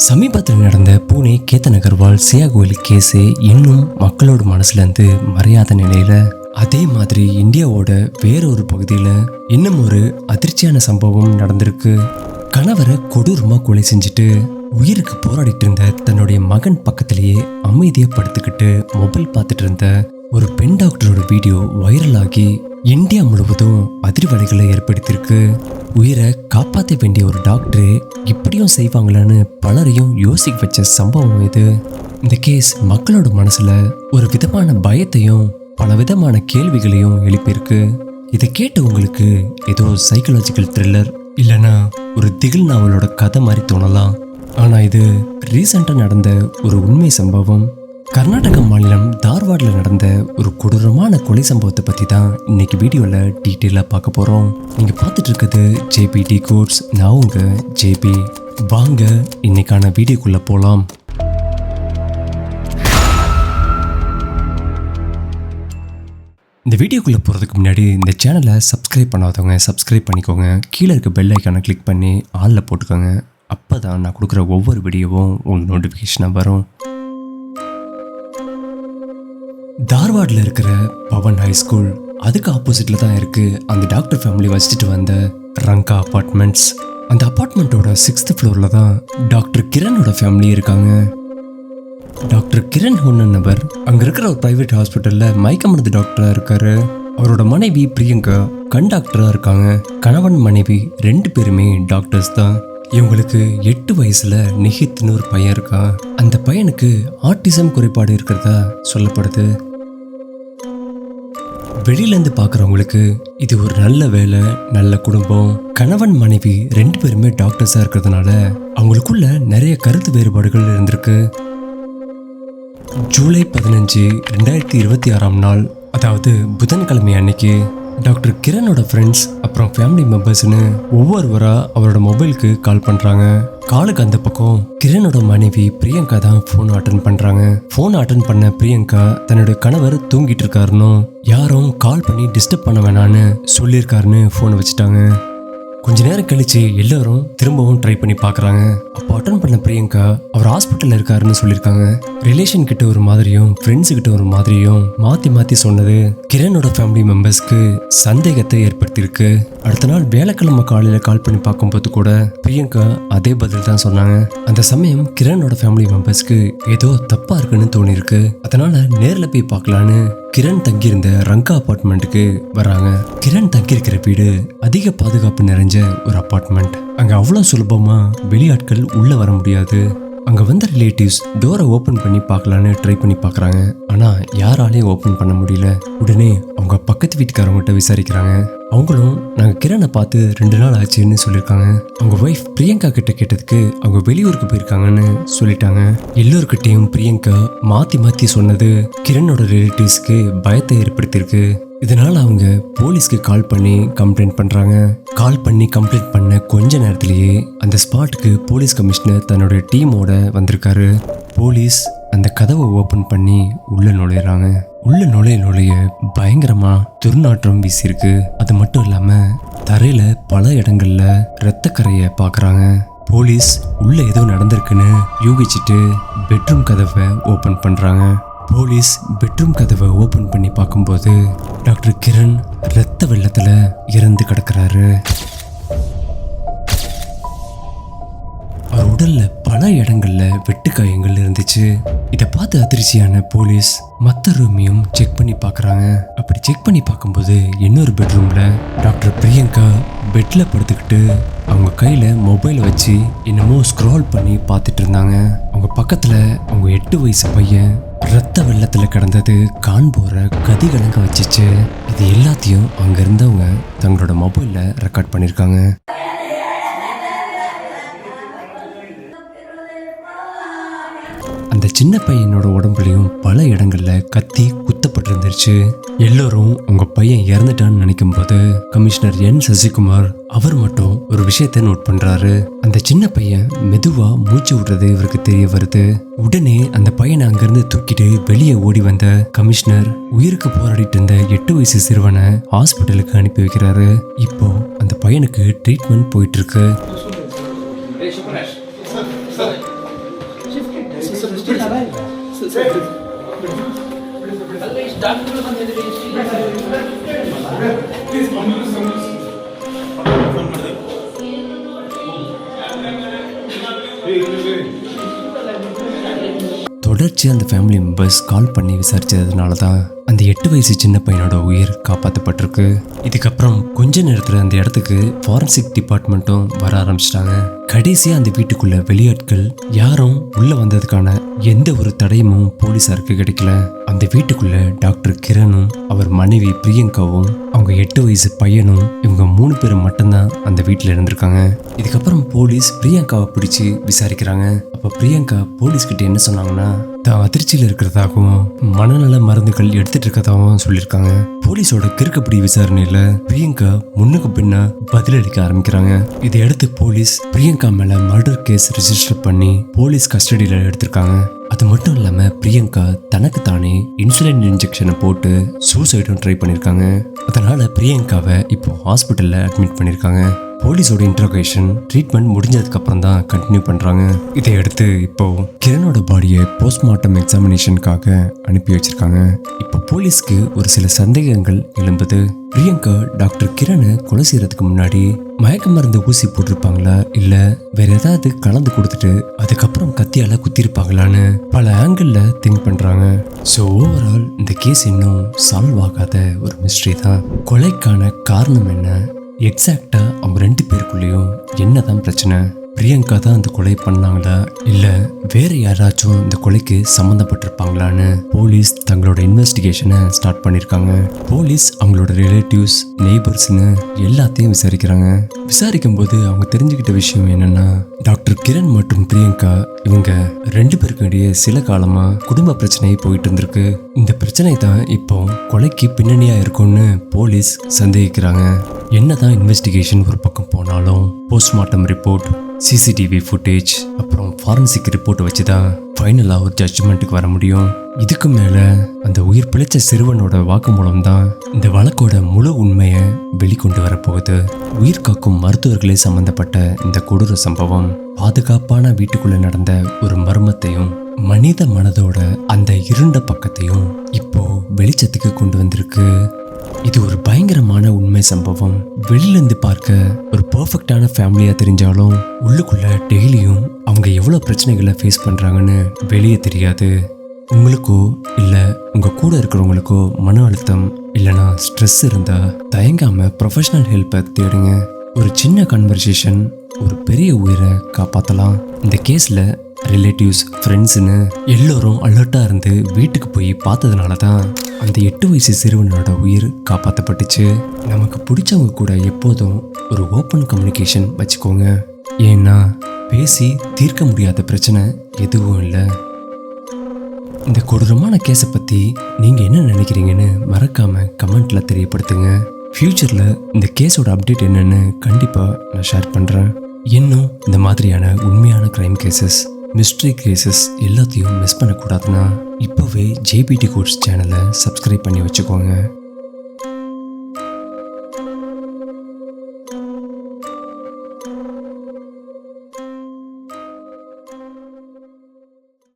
சமீபத்தில் நடந்த பூனே கேத்தன் அகர்வால் சியா கோயில் கேஸு இன்னும் மக்களோட மனசுல இருந்து மறையாத நிலையில, அதே மாதிரி இந்தியாவோட வேற ஒரு பகுதியில இன்னும் ஒரு அதிர்ச்சியான சம்பவம் நடந்திருக்கு. கணவரை கொடூரமா கொலை செஞ்சுட்டு உயிருக்கு போராடிட்டு இருந்த தன்னுடைய மகன் பக்கத்திலேயே அமைதியா படுத்துக்கிட்டு மொபைல் பார்த்துட்டு இருந்த ஒரு பெண் டாக்டரோட வீடியோ வைரல் ஆகி இந்தியா முழுவதும் அதிர்வலைகளை ஏற்படுத்தியிருக்கு. உயிரை காப்பாற்ற வேண்டிய ஒரு டாக்டரு இப்படியும் செய்வாங்களான்னு பலரையும் யோசிக்க வச்ச சம்பவம் இது. இந்த கேஸ் மக்களோட மனசுல ஒரு விதமான பயத்தையும் பல விதமான கேள்விகளையும் எழுப்பியிருக்கு. இதை கேட்டு உங்களுக்கு ஏதோ சைக்கலாஜிக்கல் த்ரில்லர் இல்லைன்னா ஒரு திகில் நாவலோட கதை மாதிரி தோணலாம். ஆனா இது ரீசெண்டா நடந்த ஒரு உண்மை சம்பவம். கர்நாடக மாநிலம் தார்வாடில் நடந்த ஒரு கொடூரமான கொலை சம்பவத்தை பற்றி தான் இன்னைக்கு வீடியோவில் டீட்டெயிலாக பார்க்க போகிறோம். நீங்கள் பார்த்துட்டு இருக்கிறது ஜேபி டிகோட்ஸ். நான் உங்கள் ஜேபி. வாங்க இன்னைக்கான வீடியோக்குள்ளே போகலாம். இந்த வீடியோக்குள்ளே போகிறதுக்கு முன்னாடி இந்த சேனலை சப்ஸ்கிரைப் பண்ணாதவங்க சப்ஸ்கிரைப் பண்ணிக்கோங்க. கீழே இருக்க பெல் ஐக்கானை கிளிக் பண்ணி ஆளில் போட்டுக்கோங்க. அப்போ தான் நான் கொடுக்குற ஒவ்வொரு வீடியோவும் உங்களுக்கு நோட்டிஃபிகேஷனாக வரும். தார்வாடில் இருக்கிற பவன் ஹை ஸ்கூல் அதுக்கு ஆப்போசிட்ல தான் இருக்கு அந்த டாக்டர் ஃபேமிலி வச்சுட்டு வந்த ரங்கா அப்பார்ட்மெண்ட்ஸ். அந்த அப்பார்ட்மெண்ட்டோட 6th ஃப்ளோர்ல தான் டாக்டர் கிரனோட ஃபேமிலி இருக்காங்க. டாக்டர் கிரண் ஒன்னவர் அங்க இருக்கிற ஒரு பிரைவேட் ஹாஸ்பிட்டல்ல மயக்கமருந்து டாக்டரா இருக்காரு. அவரோட மனைவி பிரியங்கா கண் டாக்டரா இருக்காங்க. கணவன் மனைவி 2 பேருமே டாக்டர்ஸ் தான். இவங்களுக்கு 8 வயசுல நிகித்னு ஒரு பையன் இருக்கா. அந்த பையனுக்கு ஆட்டிசம் குறைபாடு இருக்கிறதா சொல்லப்படுது. வெளியிலேருந்து பார்க்குறவங்களுக்கு இது ஒரு நல்ல வேலை, நல்ல குடும்பம். கணவன் மனைவி 2 பேருமே டாக்டர்ஸாக இருக்கிறதுனால அவங்களுக்குள்ள நிறைய கருத்து வேறுபாடுகள் இருந்திருக்கு. ஜூலை 15, 2026 நாள், அதாவது புதன்கிழமை அன்னைக்கு டாக்டர் கிரனோட ஃப்ரெண்ட்ஸ் அப்புறம் ஃபேமிலி மெம்பர்ஸ்னு ஒவ்வொருவரா அவரோட மொபைலுக்கு கால் பண்ணுறாங்க. காலுக்கு அந்த பக்கம் கிரனோட மனைவி பிரியங்கா தான் ஃபோன் அட்டன் பண்ணுறாங்க. ஃபோன் அட்டன் பண்ண பிரியங்கா தன்னோட கணவர் தூங்கிட்டு இருக்காருன்னு யாரும் கால் பண்ணி டிஸ்டர்ப் பண்ண வேணான்னு சொல்லியிருக்காருன்னு ஃபோனை வச்சுட்டாங்க. கொஞ்ச நேரம் கழிச்சு எல்லாரும் திரும்பவும் ட்ரை பண்ணி பார்க்குறாங்க. அப்போ அட்டன் பண்ண பிரியங்கா அவர் ஹாஸ்பிட்டலில் இருக்காருன்னு சொல்லியிருக்காங்க. ரிலேஷன் கிட்ட ஒரு மாதிரியும் ஃப்ரெண்ட்ஸு கிட்ட ஒரு மாதிரியும் மாற்றி மாற்றி சொன்னது கிரனோட ஃபேமிலி மெம்பர்ஸ்க்கு சந்தேகத்தை ஏற்படுத்தியிருக்கு. அடுத்த நாள் வியாழக்கிழமை காலையில் கால் பண்ணி பார்க்கும்போது கூட பிரியங்கா அதே பதில் தான் சொன்னாங்க. அந்த சமயம் கிரனோட ஃபேமிலி மெம்பர்ஸ்க்கு ஏதோ தப்பா இருக்குன்னு தோணிருக்கு. அதனால நேரில் போய் பார்க்கலான்னு கிரண் தங்கியிருந்த ரங்கா அப்பார்ட்மெண்ட்டுக்கு வர்றாங்க. கிரண் தங்கியிருக்கிற வீடு அதிக பாதுகாப்பு நிறைஞ்ச ஒரு அப்பார்ட்மெண்ட். அங்க அவ்வளவு சுலபமா வெளியாட்கள் உள்ள வர முடியாது. அங்க வந்த ரிலேட்டிவ்ஸ் டோரை ஓபன் பண்ணி பார்க்கலான்னு ட்ரை பண்ணி பார்க்கறாங்க. ஆனா யாராலையும் ஓபன் பண்ண முடியல. உடனே அவங்க பக்கத்து வீட்டுக்காரவங்கிட்ட விசாரிக்கிறாங்க. அவங்களும் நாங்க கிரணை பார்த்து 2 நாள் ஆச்சுன்னு சொல்லியிருக்காங்க. அவங்க ஒய்ஃப் பிரியங்கா கிட்ட கேட்டதுக்கு அவங்க வெளியூருக்கு போயிருக்காங்கன்னு சொல்லிட்டாங்க. எல்லோருக்கிட்டையும் பிரியங்கா மாத்தி மாத்தி சொன்னது கிரனோட ரிலேட்டிவ்ஸ்க்கு பயத்தை ஏற்படுத்தியிருக்கு. இதனால அவங்க போலீஸ்க்கு கால் பண்ணி கம்ப்ளைண்ட் பண்றாங்க. கால் பண்ணி கம்ப்ளைண்ட் பண்ண கொஞ்ச நேரத்திலேயே அந்த ஸ்பாட்டுக்கு போலீஸ் கமிஷனர் தன்னோட டீமோட வந்திருக்காரு. போலீஸ் அந்த கதவை ஓபன் பண்ணி உள்ள நுழையிறாங்க. உள்ள நுழைய பயங்கரமா துர்நாற்றம் வீசிருக்கு. அது மட்டும் இல்லாம தரையில பல இடங்கள்ல இரத்த கரையை பாக்குறாங்க. போலீஸ் உள்ள ஏதோ நடந்திருக்குன்னு யூகிச்சிட்டு பெட்ரூம் கதவை ஓபன் பண்றாங்க. போலீஸ் பெட்ரூம் கதவை ஓபன் பண்ணி பார்க்கும்போது டாக்டர் கிரண் இரத்த வெள்ளத்துல இறந்து கிடக்குறாரு. அவர் உடல்ல பல இடங்கள்ல வெட்டு காயங்கள் இருந்துச்சு. இதை பார்த்து அதிர்ச்சியான போலீஸ் மற்ற ரூமையும் செக் பண்ணி பார்க்கறாங்க. அப்படி செக் பண்ணி பார்க்கும்போது இன்னொரு பெட்ரூம்ல டாக்டர் பிரியங்கா பெட்ல படுத்துக்கிட்டு அவங்க கையில மொபைலை வச்சு என்னமோ ஸ்க்ரால் பண்ணி பார்த்துட்டு இருந்தாங்க. அவங்க பக்கத்துல அவங்க 8 வயசு பையன் ரத்த வெள்ளத்துல கிடந்தது காண்போற கதிகலங்க வச்சிச்சு. இது எல்லாத்தையும் அங்க இருந்தவங்க தங்களோட மொபைல்ல ரெக்கார்ட் பண்ணிருக்காங்க. அந்த சின்ன பையனோட உடம்புலையும் பல இடங்கள்ல கத்தி குத்தப்பட்டிருந்துருச்சு. எல்லோரும் உங்க பையன் இறந்துட்டான்னு நினைக்கும் போது கமிஷனர் என் சசிகுமார் அவர் மட்டும் ஒரு விஷயத்தை நோட் பண்றாரு. அந்த சின்ன பையன் மெதுவா மூச்சு விடுறது இவருக்கு தெரிய வருது. உடனே அந்த பையனை அங்கிருந்து தூக்கிட்டு வெளியே ஓடி வந்த கமிஷனர் உயிருக்கு போராடிட்டு இருந்த 8 வயசு சிறுவனை ஹாஸ்பிட்டலுக்கு அனுப்பி வைக்கிறாரு. இப்போ அந்த பையனுக்கு ட்ரீட்மெண்ட் போயிட்டு இருக்கு. தொடர்ச்சியாக அந்த ஃபேமிலி மெம்பர்ஸ் கால் பண்ணி விசாரிச்சதுனால தான் அந்த 8 வயசு சின்ன பையனோட உயிர் காப்பாற்றப்பட்டிருக்கு. இதுக்கப்புறம் கொஞ்ச நேரத்தில் அந்த இடத்துக்கு ஃபாரன்சிக் டிபார்ட்மெண்ட்டும் வர ஆரம்பிச்சிட்டாங்க. கடைசியாக அந்த வீட்டுக்குள்ள வெளியாட்கள் யாரும் உள்ள வந்ததுக்கான எந்த ஒரு தடயமும் போலீஸாருக்கு கிடைக்கல. அந்த வீட்டுக்குள்ள டாக்டர் கிரணும் அவர் மனைவி பிரியங்காவும் அவங்க 8 வயசு பையனும் இவங்க 3 பேரும் மட்டும்தான் அந்த வீட்டில் இருந்திருக்காங்க. இதுக்கப்புறம் போலீஸ் பிரியங்காவை பிடிச்சி விசாரிக்கிறாங்க. அப்போ பிரியங்கா போலீஸ் கிட்ட என்ன சொன்னாங்கன்னா, தான் அதிர்ச்சியில் இருக்கிறதாகவும் மனநல மருந்துகள் எடுத்துட்டு இருக்கதாகவும் சொல்லியிருக்காங்க. போலீஸோட கிறுக்குப்பிடி விசாரணையில பிரியங்கா முன்னுக்கு பின்ன பதிலளிக்க ஆரம்பிக்கிறாங்க. இதையடுத்து போலீஸ் பிரியங்கா மேல மர்டர் கேஸ் ரெஜிஸ்டர் பண்ணி போலீஸ் கஸ்டடியில எடுத்திருக்காங்க. அது மட்டும் இல்லாம பிரியங்கா தனக்கு தானே இன்சுலின் இன்ஜெக்ஷனை போட்டு சூசைடும் ட்ரை பண்ணிருக்காங்க. அதனால பிரியங்காவை இப்போ ஹாஸ்பிட்டல்ல அட்மிட் பண்ணிருக்காங்க. போலீஸோட இன்ட்ரோகேஷன் ட்ரீட்மெண்ட் முடிஞ்சதுக்கு அப்புறம் தான் கண்டினியூ பண்றாங்க. இதையடுத்து இப்போ கிரனோட பாடியை போஸ்ட்மார்ட்டம் எக்ஸாமினேஷனுக்காக அனுப்பி வச்சிருக்காங்க. இப்போ போலீஸ்க்கு ஒரு சில சந்தேகங்கள் எழும்புது. பிரியங்கா டாக்டர் கிரணை கொலை செய்யறதுக்கு முன்னாடி மயக்க மருந்து ஊசி போட்டிருப்பாங்களா, இல்ல வேற ஏதாவது கலந்து கொடுத்துட்டு அதுக்கப்புறம் கத்தியால குத்திருப்பாங்களான்னு பல ஆங்கிள் திங்க் பண்றாங்க. ஸோ ஓவரால் இந்த கேஸ் இன்னும் சால்வ் ஆகாத ஒரு மிஸ்ட்ரி தான். கொலைக்கான காரணம் என்ன, எக்ஸாக்டா அவங்க 2 பேருக்குள்ளேயும் என்னதான் பிரச்சனை, பிரியங்கா தான் அந்த கொலை பண்ணாங்களா இல்ல வேற யாராச்சும் இந்த கொலைக்கு சம்மந்தப்பட்டிருப்பாங்களான்னு போலீஸ் தங்களோட இன்வெஸ்டிகேஷனை ஸ்டார்ட் பண்ணிருக்காங்க. போலீஸ் அவங்களோட ரிலேட்டிவ்ஸ், நெய்பர்ஸ்னு எல்லாத்தையும் விசாரிக்கிறாங்க. விசாரிக்கும் போது அவங்க தெரிஞ்சுக்கிட்ட விஷயம் என்னன்னா, டாக்டர் கிரண் மற்றும் பிரியங்கா இவங்க 2 பேருக்கு இடையே சில காலமா குடும்ப பிரச்சனை போயிட்டு இருந்திருக்கு. இந்த பிரச்சனை தான் இப்போ கொலைக்கு பின்னணியா இருக்கும்னு போலீஸ் சந்தேகிக்கிறாங்க. என்னதான் இன்வெஸ்டிகேஷன் ஒரு பக்கம் போனாலும் போஸ்ட்மார்ட்டம் ரிப்போர்ட், சிசிடிவி ஃபுட்டேஜ், அப்புறம் ஃபாரன்சிக் ரிப்போர்ட்டை வச்சு தான் ஃபைனலாக ஒரு ஜட்ஜ்மெண்ட்டுக்கு வர முடியும். இதுக்கு மேலே அந்த உயிர் பிழைச்ச சிறுவனோட வாக்குமூலம் தான் இந்த வழக்கோட முழு உண்மையை வெளிக்கொண்டு வரப்போகுது. உயிர் காக்கும் மருத்துவர்களே சம்பந்தப்பட்ட இந்த கொடூர சம்பவம் பாதுகாப்பான வீட்டுக்குள்ள நடந்த ஒரு மர்மத்தையும் மனித மனதோட அந்த இருண்ட பக்கத்தையும் இப்போ வெளிச்சத்துக்கு கொண்டு வந்திருக்கு. இது ஒரு பயங்கரமான உண்மை சம்பவம். வெளியிலேருந்து பார்க்க ஒரு பர்ஃபெக்டான ஃபேமிலியா தெரிஞ்சாலும் உள்ளுக்குள்ள டெய்லியும் அவங்க எவ்வளோ பிரச்சனைகளை ஃபேஸ் பண்றாங்கன்னு வெளியே தெரியாது. உங்களுக்கோ இல்ல உங்க கூட இருக்கிறவங்களுக்கோ மன அழுத்தம் இல்லைனா ஸ்ட்ரெஸ் இருந்தா தயங்காம ப்ரொஃபஷனல் ஹெல்ப்பை தேடுங்க. ஒரு சின்ன கன்வர்சேஷன் ஒரு பெரிய உயிரை காப்பாற்றலாம். இந்த கேஸ்ல ரிலேட்டிவ்ஸ், ஃப்ரெண்ட்ஸுன்னு எல்லோரும் அலர்ட்டாக இருந்து வீட்டுக்கு போய் பார்த்ததுனால தான் அந்த 8 வயசு சிறுவனோட உயிர் காப்பாற்றப்பட்டுச்சு. நமக்கு பிடிச்சவங்க கூட எப்போதும் ஒரு ஓப்பன் கம்யூனிகேஷன் வச்சுக்கோங்க. ஏன்னா பேசி தீர்க்க முடியாத பிரச்சனை எதுவும் இல்லை. இந்த கொடூரமான கேஸை பற்றி நீங்கள் என்ன நினைக்கிறீங்கன்னு மறக்காமல் கமெண்ட்டில் தெரியப்படுத்துங்க. ஃப்யூச்சரில் இந்த கேஸோட அப்டேட் என்னன்னு கண்டிப்பாக நான் ஷேர் பண்ணுறேன். இன்னும் இந்த மாதிரியான உண்மையான க்ரைம் கேசஸ், மிஸ்ட்ரி கேசஸ் எல்லாத்தையும் மிஸ் பண்ணக்கூடாதுன்னா இப்போவே ஜேபிடி கோட்ஸ் சேனலை சப்ஸ்கிரைப் பண்ணி வச்சுக்கோங்க.